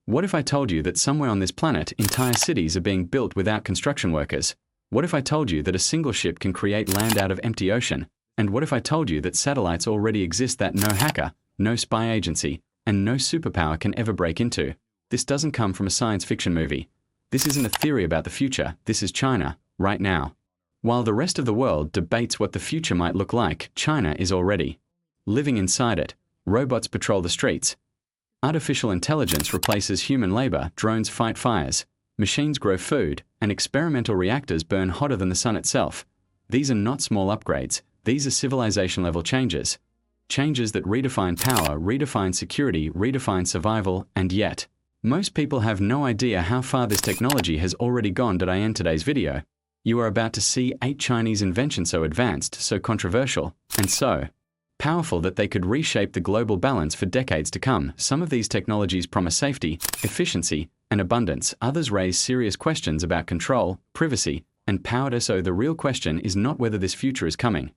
What if I told you that somewhere on this planet, entire cities are being built without construction workers? What if I told you that a single ship can create land out of empty ocean? And what if I told you that satellites already exist that no hacker, no spy agency, and no superpower can ever break into? This doesn't come from a science fiction movie. This isn't a theory about the future. This is China, right now. While the rest of the world debates what the future might look like, China is already living inside it. Robots patrol the streets. Artificial intelligence replaces human labor, drones fight fires, machines grow food, and experimental reactors burn hotter than the sun itself. These are not small upgrades. These are civilization-level changes. Changes that redefine power, redefine security, redefine survival, and yet, most people have no idea how far this technology has already gone. I end today's video. You are about to see 8 Chinese inventions so advanced, so controversial, and so powerful that they could reshape the global balance for decades to come. Some of these technologies promise safety, efficiency, and abundance. Others raise serious questions about control, privacy, and power. So the real question is not whether this future is coming.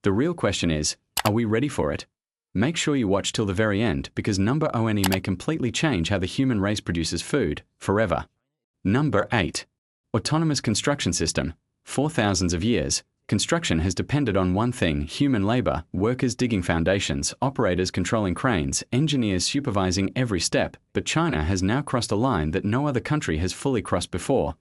The real question is, are we ready for it? Make sure you watch till the very end, because number 1 may completely change how the human race produces food, forever. Number 8. Autonomous construction system. For thousands of years, construction has depended on one thing: human labor, workers digging foundations, operators controlling cranes, engineers supervising every step. But China has now crossed a line that no other country has fully crossed before.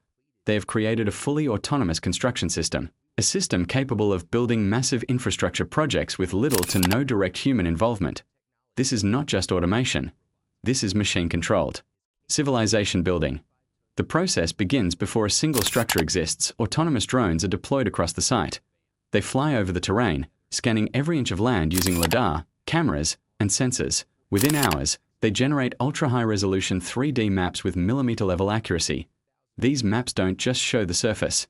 They have created a fully autonomous construction system. A system capable of building massive infrastructure projects with little to no direct human involvement. This is not just automation. This is machine-controlled civilization building. The process begins before a single structure exists. Autonomous drones are deployed across the site. They fly over the terrain, scanning every inch of land using lidar, cameras, and sensors. Within hours, they generate ultra-high-resolution 3D maps with millimeter-level accuracy. These maps don't just show the surface.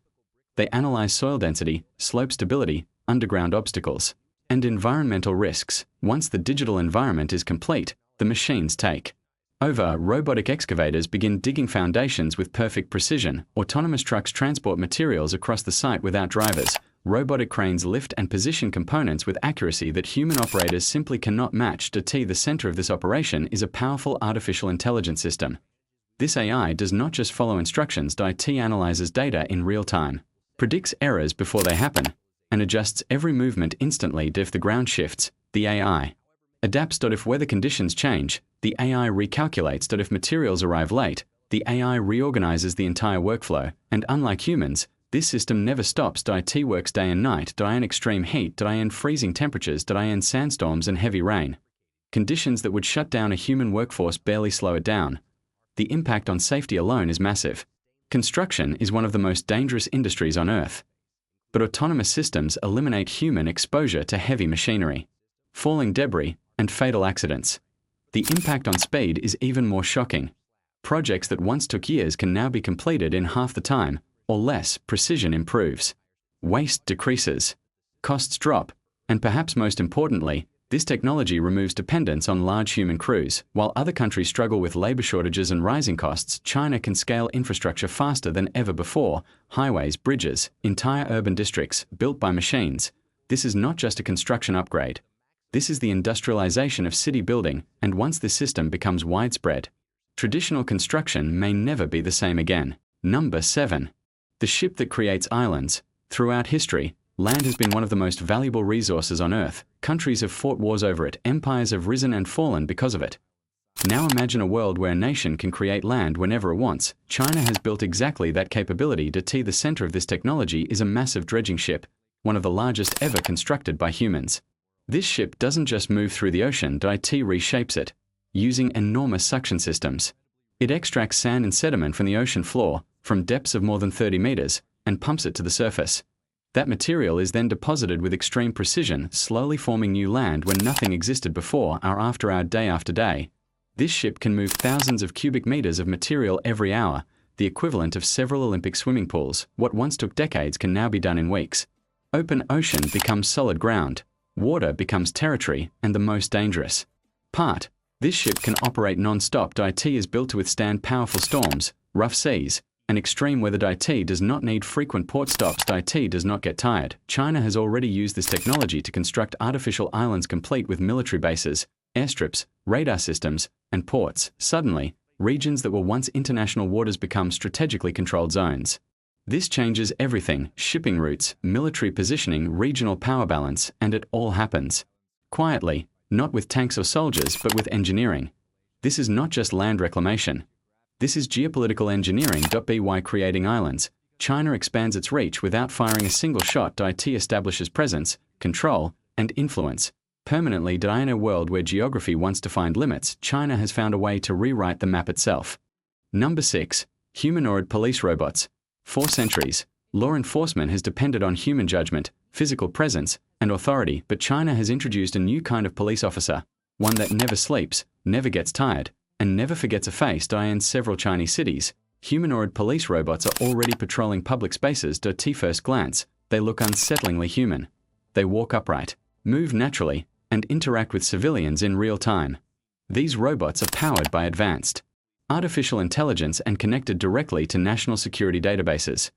They analyze soil density, slope stability, underground obstacles, and environmental risks. Once the digital environment is complete, the machines take over. Robotic excavators begin digging foundations with perfect precision. Autonomous trucks transport materials across the site without drivers. Robotic cranes lift and position components with accuracy that human operators simply cannot match. The center of this operation is a powerful artificial intelligence system. This AI does not just follow instructions. It analyzes data in real time, predicts errors before they happen, and adjusts every movement instantly. If the ground shifts, the AI adapts. If weather conditions change, the AI recalculates. If materials arrive late, the AI reorganizes the entire workflow. And unlike humans, this system never stops. It works day and night. In extreme heat. In freezing temperatures. In sandstorms and heavy rain. Conditions that would shut down a human workforce barely slow it down. The impact on safety alone is massive. Construction is one of the most dangerous industries on Earth. But autonomous systems eliminate human exposure to heavy machinery, falling debris, and fatal accidents. The impact on speed is even more shocking. Projects that once took years can now be completed in half the time, or less. Precision improves. Waste decreases. Costs drop. And perhaps most importantly, this technology removes dependence on large human crews. While other countries struggle with labor shortages and rising costs, China can scale infrastructure faster than ever before. Highways, bridges, entire urban districts built by machines. This is not just a construction upgrade. This is the industrialization of city building, and once this system becomes widespread, traditional construction may never be the same again. Number 7. The ship that creates islands. Throughout history, land has been one of the most valuable resources on Earth. Countries have fought wars over it. Empires have risen and fallen because of it. Now imagine a world where a nation can create land whenever it wants. China has built exactly that capability. The center of this technology is a massive dredging ship, one of the largest ever constructed by humans. This ship doesn't just move through the ocean. It reshapes it, using enormous suction systems. It extracts sand and sediment from the ocean floor, from depths of more than 30 meters, and pumps it to the surface. That material is then deposited with extreme precision, slowly forming new land where nothing existed before. Hour after hour, day after day. This ship can move thousands of cubic meters of material every hour, the equivalent of several Olympic swimming pools. What once took decades can now be done in weeks. Open ocean becomes solid ground. Water becomes territory, and the most dangerous part. This ship can operate non-stop. It is built to withstand powerful storms, rough seas, and extreme weather. It does not need frequent port stops. It does not get tired. China has already used this technology to construct artificial islands complete with military bases, airstrips, radar systems, and ports. Suddenly, Regions that were once international waters become strategically controlled zones. This changes everything: shipping routes, military positioning, regional power balance, and it all happens quietly, not with tanks or soldiers, but with engineering. This is not just land reclamation. This is geopolitical engineering. By creating islands, China expands its reach without firing a single shot. It establishes presence, control, and influence permanently. In a world where geography once defined limits, China has found a way to rewrite the map itself. Number 6. Humanoid police robots. For centuries, law enforcement has depended on human judgment, physical presence, and authority, but China has introduced a new kind of police officer, one that never sleeps, never gets tired, and never forgets a face. In several Chinese cities, humanoid police robots are already patrolling public spaces. At first glance, they look unsettlingly human. They walk upright, move naturally, and interact with civilians in real time. These robots are powered by advanced artificial intelligence and connected directly to national security databases.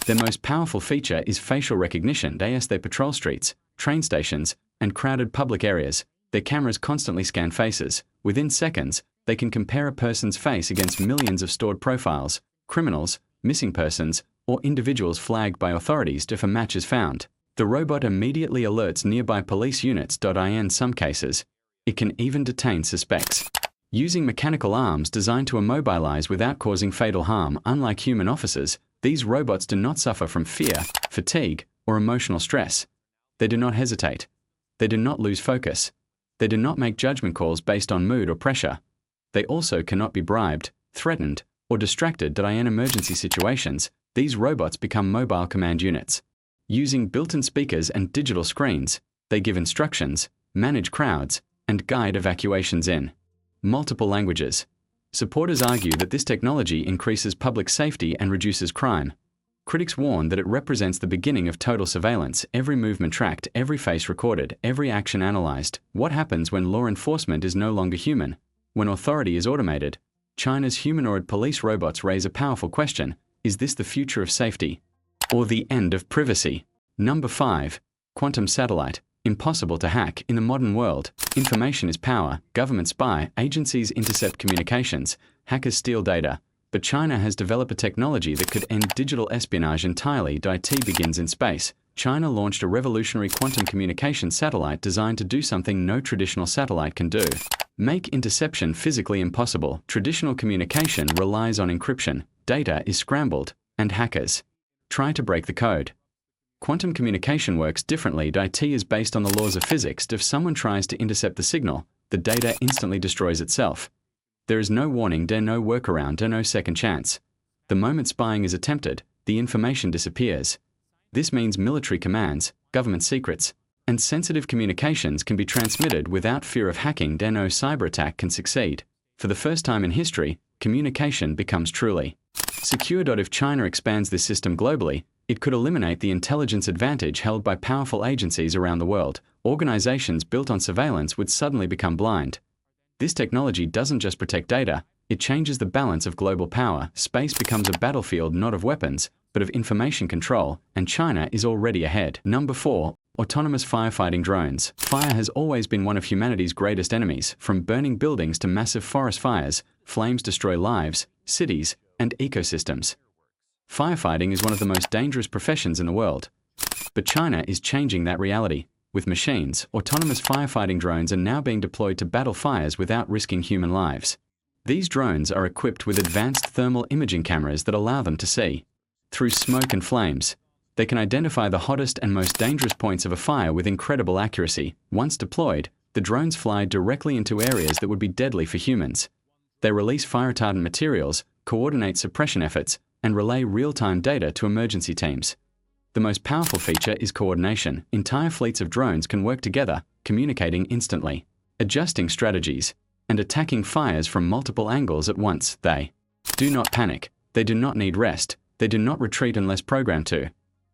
Their most powerful feature is facial recognition. As they patrol streets, train stations, and crowded public areas, their cameras constantly scan faces. Within seconds, they can compare a person's face against millions of stored profiles, criminals, missing persons, or individuals flagged by authorities. If a match is found, the robot immediately alerts nearby police units. In some cases, it can even detain suspects using mechanical arms designed to immobilize without causing fatal harm. Unlike human officers, these robots do not suffer from fear, fatigue, or emotional stress. They do not hesitate. They do not lose focus. They do not make judgment calls based on mood or pressure. They also cannot be bribed, threatened, or distracted. In emergency situations, these robots become mobile command units. Using built-in speakers and digital screens, they give instructions, manage crowds, and guide evacuations in multiple languages. Supporters argue that this technology increases public safety and reduces crime. Critics warn that it represents the beginning of total surveillance, every movement tracked, every face recorded, every action analyzed. What happens when law enforcement is no longer human? When authority is automated? China's humanoid police robots raise a powerful question: is this the future of safety, or the end of privacy? Number 5. Quantum satellite. Impossible to hack. In the modern world, information is power. Governments spy, agencies intercept communications, hackers steal data. But China has developed a technology that could end digital espionage entirely. IT begins in space. China launched a revolutionary quantum communication satellite designed to do something no traditional satellite can do: make interception physically impossible. Traditional communication relies on encryption, data is scrambled, and hackers try to break the code. Quantum communication works differently. IT is based on the laws of physics. If someone tries to intercept the signal, the data instantly destroys itself. There is no warning, no workaround, no second chance. The moment spying is attempted, the information disappears. This means military commands, government secrets, and sensitive communications can be transmitted without fear of hacking. No cyber attack can succeed. For the first time in history, communication becomes truly secure. If China expands this system globally, it could eliminate the intelligence advantage held by powerful agencies around the world. Organizations built on surveillance would suddenly become blind. This technology doesn't just protect data, it changes the balance of global power. Space becomes a battlefield not of weapons, but of information control, and China is already ahead. Number 4. Autonomous firefighting drones. Fire has always been one of humanity's greatest enemies. From burning buildings to massive forest fires, flames destroy lives, cities, and ecosystems. Firefighting is one of the most dangerous professions in the world. But China is changing that reality. With machines, autonomous firefighting drones are now being deployed to battle fires without risking human lives. These drones are equipped with advanced thermal imaging cameras that allow them to see through smoke and flames. They can identify the hottest and most dangerous points of a fire with incredible accuracy. Once deployed, the drones fly directly into areas that would be deadly for humans. They release fire-retardant materials, coordinate suppression efforts, and relay real-time data to emergency teams. The most powerful feature is coordination. Entire fleets of drones can work together, communicating instantly, adjusting strategies, and attacking fires from multiple angles at once. They do not panic. They do not need rest. They do not retreat unless programmed to.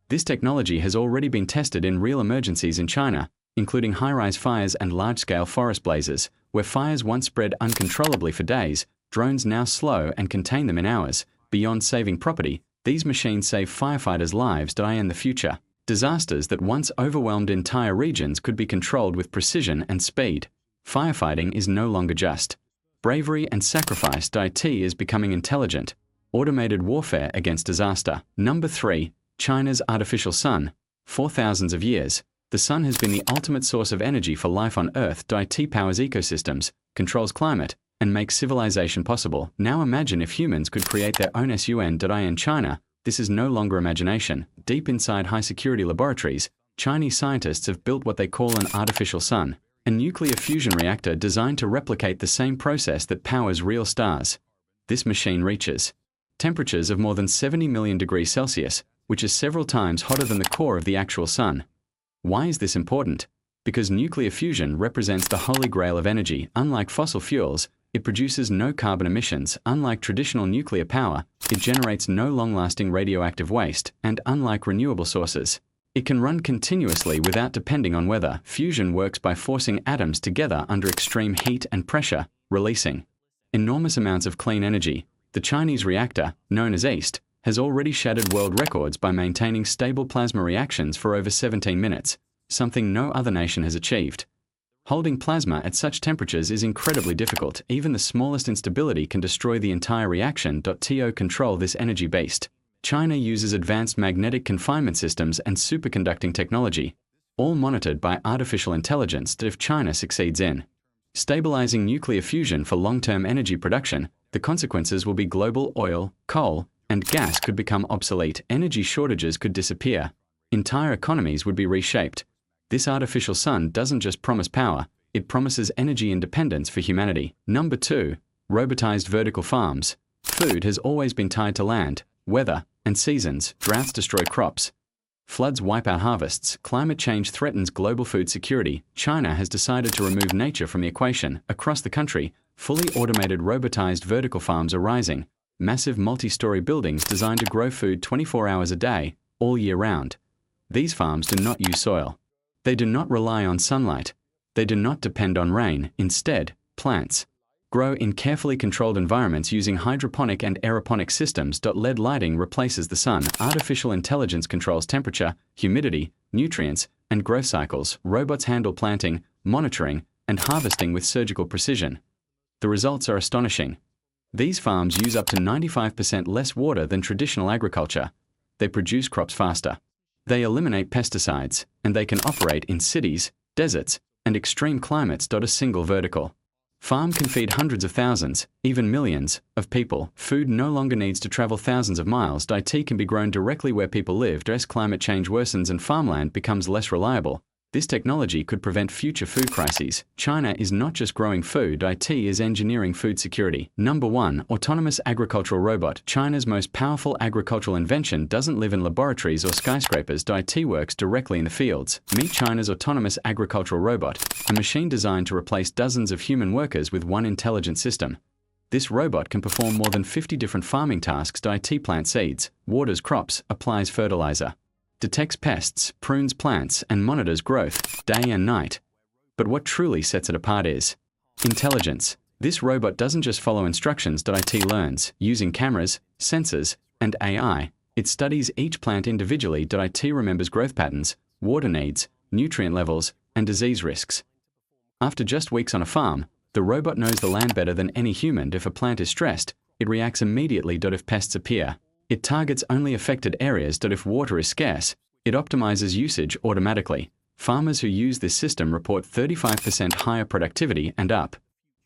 This technology has already been tested in real emergencies in China, including high-rise fires and large-scale forest blazes, where fires once spread uncontrollably for days. Drones now slow and contain them in hours. Beyond saving property, these machines save firefighters' lives. In the future, disasters that once overwhelmed entire regions could be controlled with precision and speed. Firefighting is no longer just Bravery and sacrifice. IT is becoming intelligent. Automated warfare against disaster. Number 3. China's artificial sun. For thousands of years, the sun has been the ultimate source of energy for life on Earth. IT powers ecosystems, controls climate, and makes civilization possible. Now imagine if humans could create their own sun. In China, this is no longer imagination. Deep inside high-security laboratories, Chinese scientists have built what they call an artificial sun, a nuclear fusion reactor designed to replicate the same process that powers real stars. This machine reaches temperatures of more than 70 million degrees Celsius, which is several times hotter than the core of the actual sun. Why is this important? Because nuclear fusion represents the holy grail of energy. Unlike fossil fuels, it produces no carbon emissions. Unlike traditional nuclear power, it generates no long-lasting radioactive waste, and unlike renewable sources, it can run continuously without depending on weather. Fusion works by forcing atoms together under extreme heat and pressure, releasing enormous amounts of clean energy. The Chinese reactor, known as East, has already shattered world records by maintaining stable plasma reactions for over 17 minutes, something no other nation has achieved. Holding plasma at such temperatures is incredibly difficult. Even the smallest instability can destroy the entire reaction. To control this energy beast, China uses advanced magnetic confinement systems and superconducting technology, all monitored by artificial intelligence. That if China succeeds in stabilizing nuclear fusion for long-term energy production, the consequences will be global oil, coal, and gas could become obsolete. Energy shortages could disappear. Entire economies would be reshaped. This artificial sun doesn't just promise power, it promises energy independence for humanity. Number 2. Robotized vertical farms. Food has always been tied to land, weather, and seasons. Droughts destroy crops. Floods wipe out harvests. Climate change threatens global food security. China has decided to remove nature from the equation. Across the country, fully automated robotized vertical farms are rising. Massive multi-story buildings designed to grow food 24 hours a day, all year round. These farms do not use soil. They do not rely on sunlight. They do not depend on rain. Instead, plants grow in carefully controlled environments using hydroponic and aeroponic systems. LED lighting replaces the sun. Artificial intelligence controls temperature, humidity, nutrients, and growth cycles. Robots handle planting, monitoring, and harvesting with surgical precision. The results are astonishing. These farms use up to 95% less water than traditional agriculture. They produce crops faster. They eliminate pesticides, and they can operate in cities, deserts, and extreme climates. A single vertical farm can feed hundreds of thousands, even millions, of people. Food no longer needs to travel thousands of miles. IT can be grown directly where people live. As climate change worsens and farmland becomes less reliable, this technology could prevent future food crises. China is not just growing food, IT is engineering food security. Number 1. Autonomous agricultural robot. China's most powerful agricultural invention doesn't live in laboratories or skyscrapers. IT works directly in the fields. Meet China's autonomous agricultural robot, a machine designed to replace dozens of human workers with one intelligent system. This robot can perform more than 50 different farming tasks. IT plants seeds, waters crops, applies fertilizer, detects pests, prunes plants, and monitors growth, day and night. But what truly sets it apart is intelligence. This robot doesn't just follow instructions. IT learns, using cameras, sensors, and AI. It studies each plant individually. IT remembers growth patterns, water needs, nutrient levels, and disease risks. After just weeks on a farm, the robot knows the land better than any human. If a plant is stressed, it reacts immediately. If pests appear, it targets only affected areas. If water is scarce, it optimizes usage automatically. Farmers who use this system report 35% higher productivity and up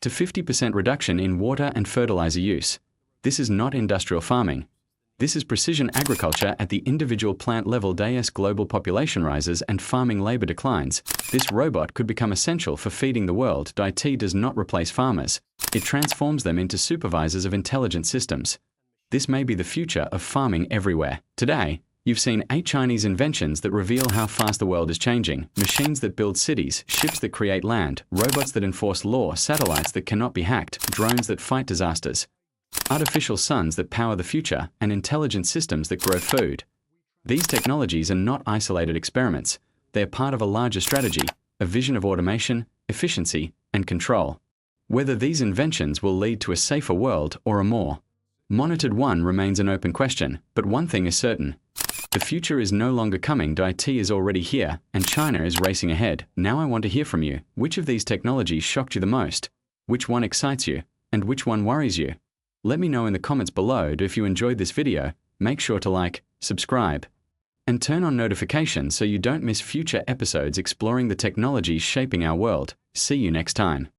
to 50% reduction in water and fertilizer use. This is not industrial farming. This is precision agriculture at the individual plant level. As global population rises and farming labor declines, this robot could become essential for feeding the world. IT does not replace farmers. It transforms them into supervisors of intelligent systems. This may be the future of farming everywhere. Today, you've seen 8 Chinese inventions that reveal how fast the world is changing. Machines that build cities, ships that create land, robots that enforce law, satellites that cannot be hacked, drones that fight disasters, artificial suns that power the future, and intelligent systems that grow food. These technologies are not isolated experiments. They are part of a larger strategy, a vision of automation, efficiency, and control. Whether these inventions will lead to a safer world or a more monitored one remains an open question, but one thing is certain. The future is no longer coming. IT is already here, and China is racing ahead. Now I want to hear from you. Which of these technologies shocked you the most? Which one excites you? And which one worries you? Let me know in the comments below, and if you enjoyed this video, make sure to like, subscribe, and turn on notifications so you don't miss future episodes exploring the technology shaping our world. See you next time.